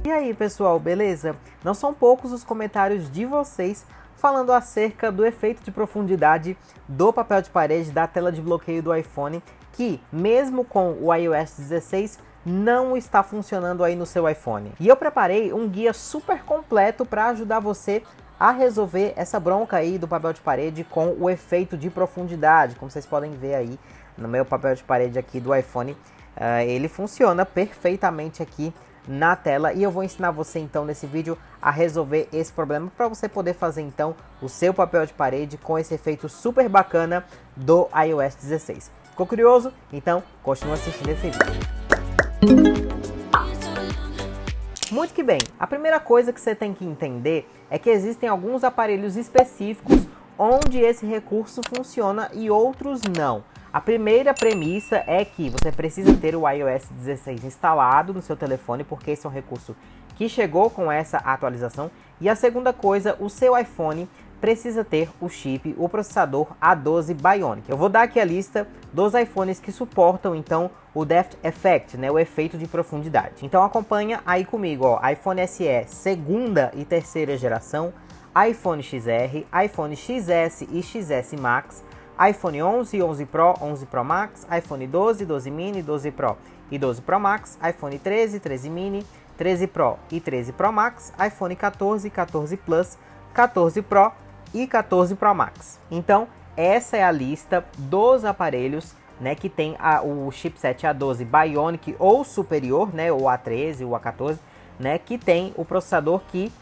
E aí pessoal, beleza? Não são poucos os comentários de vocês falando acerca do efeito de profundidade do papel de parede da tela de bloqueio do iPhone, que mesmo com o iOS 16 não está funcionando aí no seu iPhone. E eu preparei um guia super completo para ajudar você a resolver essa bronca aí do papel de parede com o efeito de profundidade. Como vocês podem ver aí no meu papel de parede aqui do iPhone, ele funciona perfeitamente aqui na tela, e eu vou ensinar você então nesse vídeo a resolver esse problema para você poder fazer então o seu papel de parede com esse efeito super bacana do iOS 16. Ficou curioso? Então continua assistindo esse vídeo. Muito que bem, a primeira coisa que você tem que entender é que existem alguns aparelhos específicos onde esse recurso funciona e outros não. A primeira premissa é que você precisa ter o iOS 16 instalado no seu telefone, porque esse é um recurso que chegou com essa atualização. E a segunda coisa, o seu iPhone precisa ter o chip, o processador A12 Bionic. Eu vou dar aqui a lista dos iPhones que suportam então o Depth Effect, né, o efeito de profundidade. Então acompanha aí comigo, ó, iPhone SE segunda e terceira geração, iPhone XR, iPhone XS e XS Max, iPhone 11, 11 Pro, 11 Pro Max, iPhone 12, 12 Mini, 12 Pro e 12 Pro Max, iPhone 13, 13 Mini, 13 Pro e 13 Pro Max, iPhone 14, 14 Plus, 14 Pro e 14 Pro Max. Então, essa é a lista dos aparelhos, né, que tem o chipset A12 Bionic ou superior, né, ou A13 ou A14, né, que tem o processador que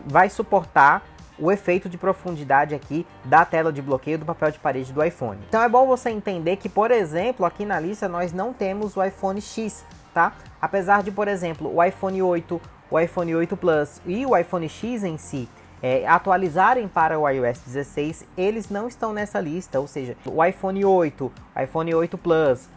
vai suportar o efeito de profundidade aqui da tela de bloqueio do papel de parede do iPhone. Então é bom você entender que, por exemplo, aqui na lista nós não temos o iPhone X, tá? Apesar de, por exemplo, o iPhone 8, o iPhone 8 Plus e o iPhone X em si atualizarem para o iOS 16, eles não estão nessa lista, ou seja, o iPhone 8, o iPhone 8 Plus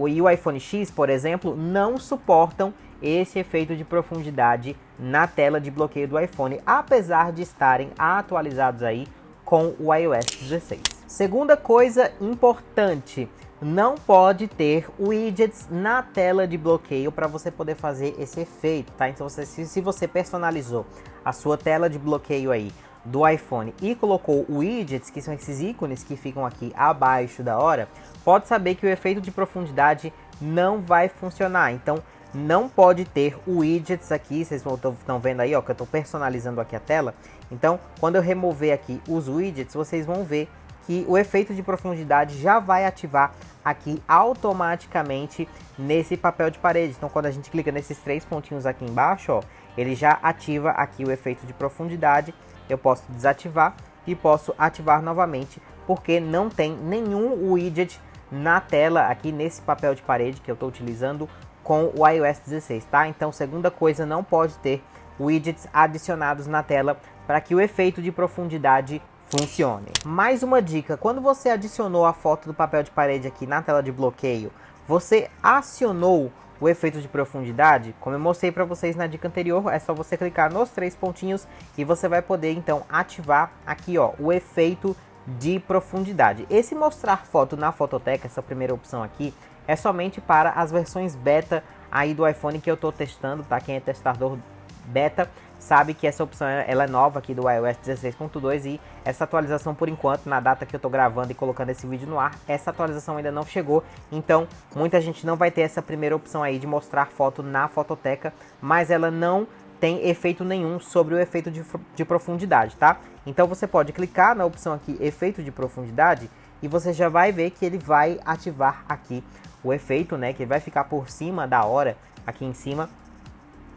e o iPhone X, por exemplo, não suportam esse efeito de profundidade na tela de bloqueio do iPhone, apesar de estarem atualizados aí com o iOS 16. Segunda coisa importante, não pode ter widgets na tela de bloqueio para você poder fazer esse efeito, tá? Então se você personalizou a sua tela de bloqueio aí do iPhone e colocou widgets, que são esses ícones que ficam aqui abaixo da hora, pode saber que o efeito de profundidade não vai funcionar. Então não pode ter widgets aqui, vocês estão vendo aí, ó, que eu estou personalizando aqui a tela. Então, quando eu remover aqui os widgets, vocês vão ver que o efeito de profundidade já vai ativar aqui automaticamente nesse papel de parede. Então, quando a gente clica nesses três pontinhos aqui embaixo, ó, ele já ativa aqui o efeito de profundidade. Eu posso desativar e posso ativar novamente, porque não tem nenhum widget na tela aqui nesse papel de parede que eu estou utilizando com o iOS 16, tá? Então, segunda coisa, não pode ter widgets adicionados na tela para que o efeito de profundidade funcione. Mais uma dica, quando você adicionou a foto do papel de parede aqui na tela de bloqueio, você acionou o efeito de profundidade? Como eu mostrei para vocês na dica anterior, é só você clicar nos três pontinhos e você vai poder então ativar aqui, ó, o efeito de profundidade. Esse mostrar foto na fototeca, essa primeira opção aqui, é somente para as versões beta aí do iPhone que eu estou testando, tá? Quem é testador beta sabe que essa opção ela é nova aqui do iOS 16.2 e essa atualização, por enquanto, na data que eu estou gravando e colocando esse vídeo no ar, essa atualização ainda não chegou. Então, muita gente não vai ter essa primeira opção aí de mostrar foto na fototeca, mas ela não tem efeito nenhum sobre o efeito de profundidade, tá? Então você pode clicar na opção aqui, efeito de profundidade, e você já vai ver que ele vai ativar aqui o efeito, né? Que vai ficar por cima da hora, aqui em cima,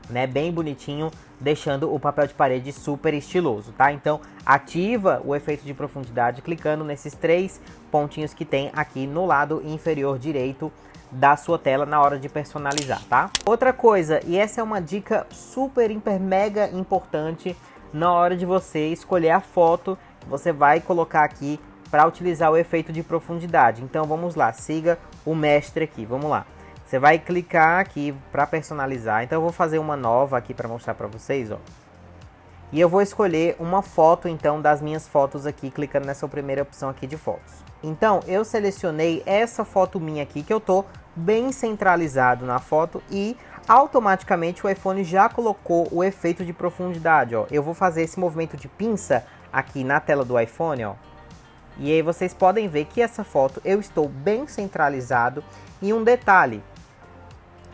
né? Bem bonitinho, deixando o papel de parede super estiloso, tá? Então ativa o efeito de profundidade clicando nesses três pontinhos que tem aqui no lado inferior direito da sua tela na hora de personalizar, tá? Outra coisa, e essa é uma dica super, hiper, mega importante na hora de você escolher a foto que você vai colocar aqui para utilizar o efeito de profundidade. Então vamos lá, siga o mestre aqui, vamos lá. Você vai clicar aqui para personalizar. Então eu vou fazer uma nova aqui para mostrar para vocês, ó. E eu vou escolher uma foto então das minhas fotos aqui, clicando nessa primeira opção aqui de fotos. Então eu selecionei essa foto minha aqui, que eu tô bem centralizado na foto, e automaticamente o iPhone já colocou o efeito de profundidade, ó. Eu vou fazer esse movimento de pinça aqui na tela do iPhone, ó. E aí vocês podem ver que essa foto eu estou bem centralizado. E um detalhe,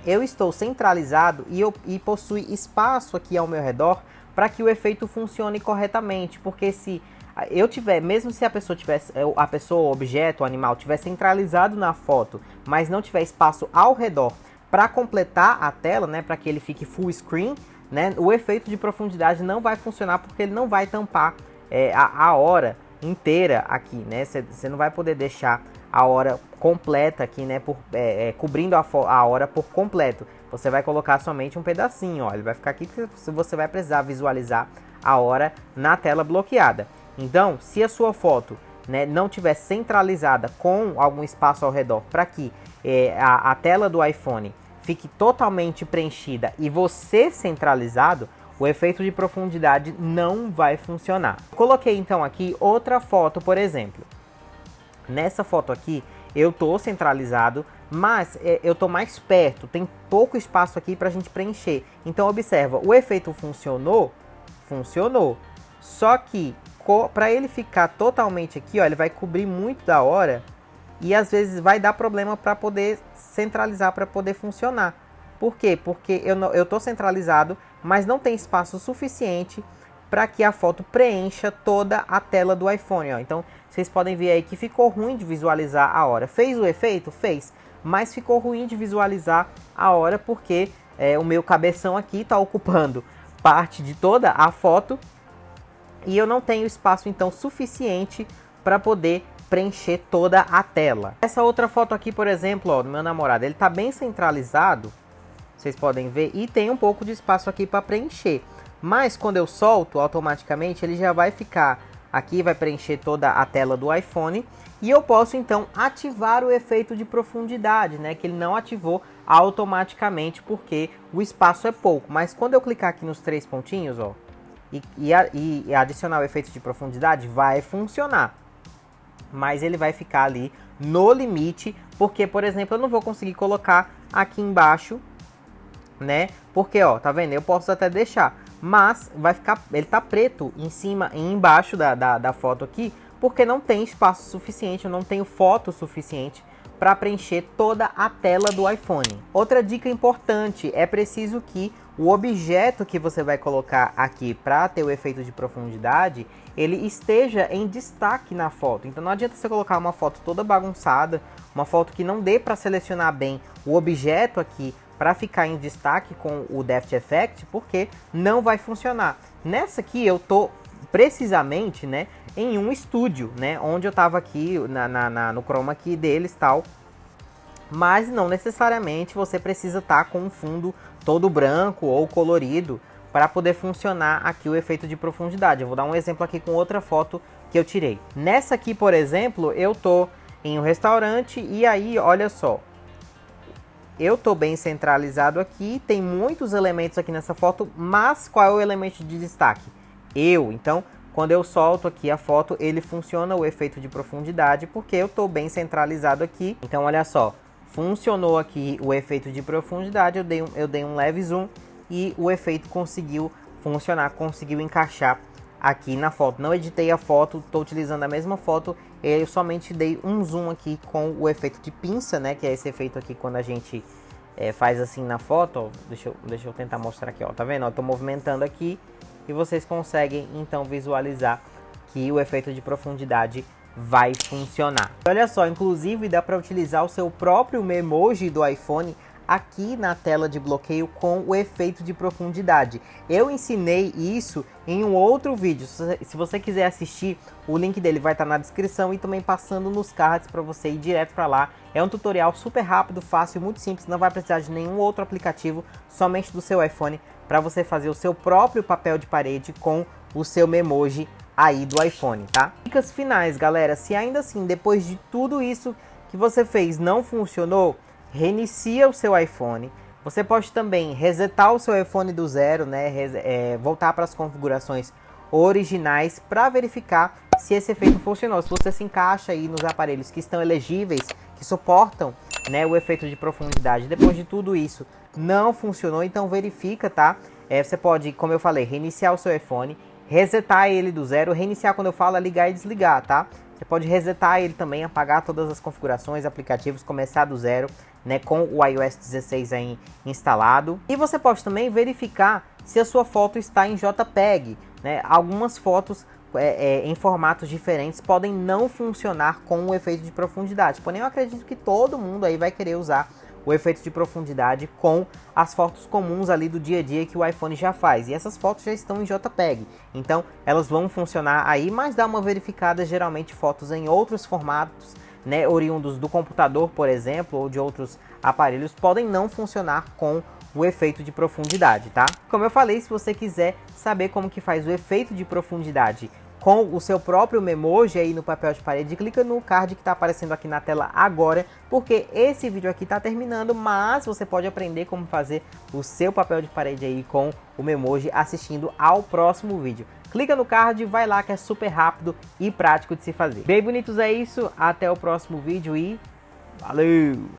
eu estou centralizado e possui espaço aqui ao meu redor para que o efeito funcione corretamente. Porque se eu tiver, mesmo se a pessoa tivesse, o objeto, o animal tiver centralizado na foto, mas não tiver espaço ao redor para completar a tela, né, para que ele fique full screen, né, o efeito de profundidade não vai funcionar porque ele não vai tampar a hora inteira aqui, né? Você não vai poder deixar a hora completa aqui, né, cobrindo a hora por completo. Você vai colocar somente um pedacinho, ó, ele vai ficar aqui porque você vai precisar visualizar a hora na tela bloqueada. Então, se a sua foto, né, não tiver centralizada com algum espaço ao redor para que a tela do iPhone fique totalmente preenchida e você centralizado, o efeito de profundidade não vai funcionar. Coloquei então aqui outra foto, por exemplo. Nessa foto aqui eu tô centralizado, mas eu tô mais perto, tem pouco espaço aqui pra gente preencher. Então observa, o efeito funcionou? Funcionou. Só que para ele ficar totalmente aqui, ó, ele vai cobrir muito da hora e às vezes vai dar problema para poder centralizar, para poder funcionar. Por quê? Porque eu tô centralizado, mas não tem espaço suficiente para que a foto preencha toda a tela do iPhone, ó. Então, vocês podem ver aí que ficou ruim de visualizar a hora. Fez o efeito? Fez. Mas ficou ruim de visualizar a hora porque o meu cabeção aqui está ocupando parte de toda a foto e eu não tenho espaço, então, suficiente para poder preencher toda a tela. Essa outra foto aqui, por exemplo, ó, do meu namorado, ele está bem centralizado, vocês podem ver, e tem um pouco de espaço aqui para preencher. Mas quando eu solto, automaticamente ele já vai ficar aqui, vai preencher toda a tela do iPhone. E eu posso então ativar o efeito de profundidade, né? Que ele não ativou automaticamente porque o espaço é pouco. Mas quando eu clicar aqui nos três pontinhos, ó, e adicionar o efeito de profundidade, vai funcionar. Mas ele vai ficar ali no limite, porque, por exemplo, eu não vou conseguir colocar aqui embaixo, né? Porque, ó, tá vendo? Eu posso até deixar, mas vai ficar, ele tá preto em cima e embaixo da foto aqui, porque não tem espaço suficiente, eu não tenho foto suficiente para preencher toda a tela do iPhone. Outra dica importante, é preciso que o objeto que você vai colocar aqui para ter o efeito de profundidade, ele esteja em destaque na foto. Então não adianta você colocar uma foto toda bagunçada, uma foto que não dê para selecionar bem o objeto aqui para ficar em destaque com o Depth Effect, porque não vai funcionar. Nessa aqui eu tô precisamente, né, em um estúdio, né, onde eu tava aqui no chroma key deles tal, mas não necessariamente você precisa estar com um fundo todo branco ou colorido para poder funcionar aqui o efeito de profundidade. Eu vou dar um exemplo aqui com outra foto que eu tirei. Nessa aqui, por exemplo, eu tô em um restaurante e aí, olha só, eu tô bem centralizado aqui, tem muitos elementos aqui nessa foto, mas qual é o elemento de destaque? Então, quando eu solto aqui a foto, ele funciona o efeito de profundidade, porque eu tô bem centralizado aqui. Então, olha só, funcionou aqui o efeito de profundidade, eu dei um leve zoom e o efeito conseguiu funcionar, conseguiu encaixar aqui na foto. Não editei a foto, tô utilizando a mesma foto, eu somente dei um zoom aqui com o efeito de pinça, né, que é esse efeito aqui quando a gente faz assim na foto, ó. Deixa eu tentar mostrar aqui, ó, tá vendo? Eu tô movimentando aqui e vocês conseguem então visualizar que o efeito de profundidade vai funcionar. Olha só, inclusive dá para utilizar o seu próprio Memoji do iPhone aqui na tela de bloqueio com o efeito de profundidade. Eu ensinei isso em um outro vídeo. Se você quiser assistir, o link dele vai estar na descrição e também passando nos cards para você ir direto para lá. É um tutorial super rápido, fácil, muito simples, não vai precisar de nenhum outro aplicativo, somente do seu iPhone, para você fazer o seu próprio papel de parede com o seu Memoji aí do iPhone, tá? Dicas finais, galera. Se ainda assim, depois de tudo isso que você fez, não funcionou, reinicia o seu iPhone. Você pode também resetar o seu iPhone do zero, né? Voltar para as configurações originais para verificar se esse efeito funcionou. Se você se encaixa aí nos aparelhos que estão elegíveis, que suportam, né, o efeito de profundidade. Depois de tudo isso, não funcionou, então verifica, tá? Você pode, como eu falei, reiniciar o seu iPhone, resetar ele do zero. Reiniciar, quando eu falo, é ligar e desligar, tá? Você pode resetar ele também, apagar todas as configurações, aplicativos, começar do zero, né, com o iOS 16 aí instalado. E você pode também verificar se a sua foto está em JPEG, né? Algumas fotos em formatos diferentes podem não funcionar com o efeito de profundidade. Porém, eu acredito que todo mundo aí vai querer usar o efeito de profundidade com as fotos comuns ali do dia a dia que o iPhone já faz. E essas fotos já estão em JPEG, então elas vão funcionar aí, mas dá uma verificada. Geralmente fotos em outros formatos, né, oriundos do computador, por exemplo, ou de outros aparelhos, podem não funcionar com o efeito de profundidade, tá? Como eu falei, se você quiser saber como que faz o efeito de profundidade com o seu próprio Memoji aí no papel de parede, clica no card que está aparecendo aqui na tela agora, porque esse vídeo aqui está terminando, mas você pode aprender como fazer o seu papel de parede aí com o Memoji assistindo ao próximo vídeo. Clica no card, vai lá que é super rápido e prático de se fazer. Bem bonitos, é isso, até o próximo vídeo e valeu!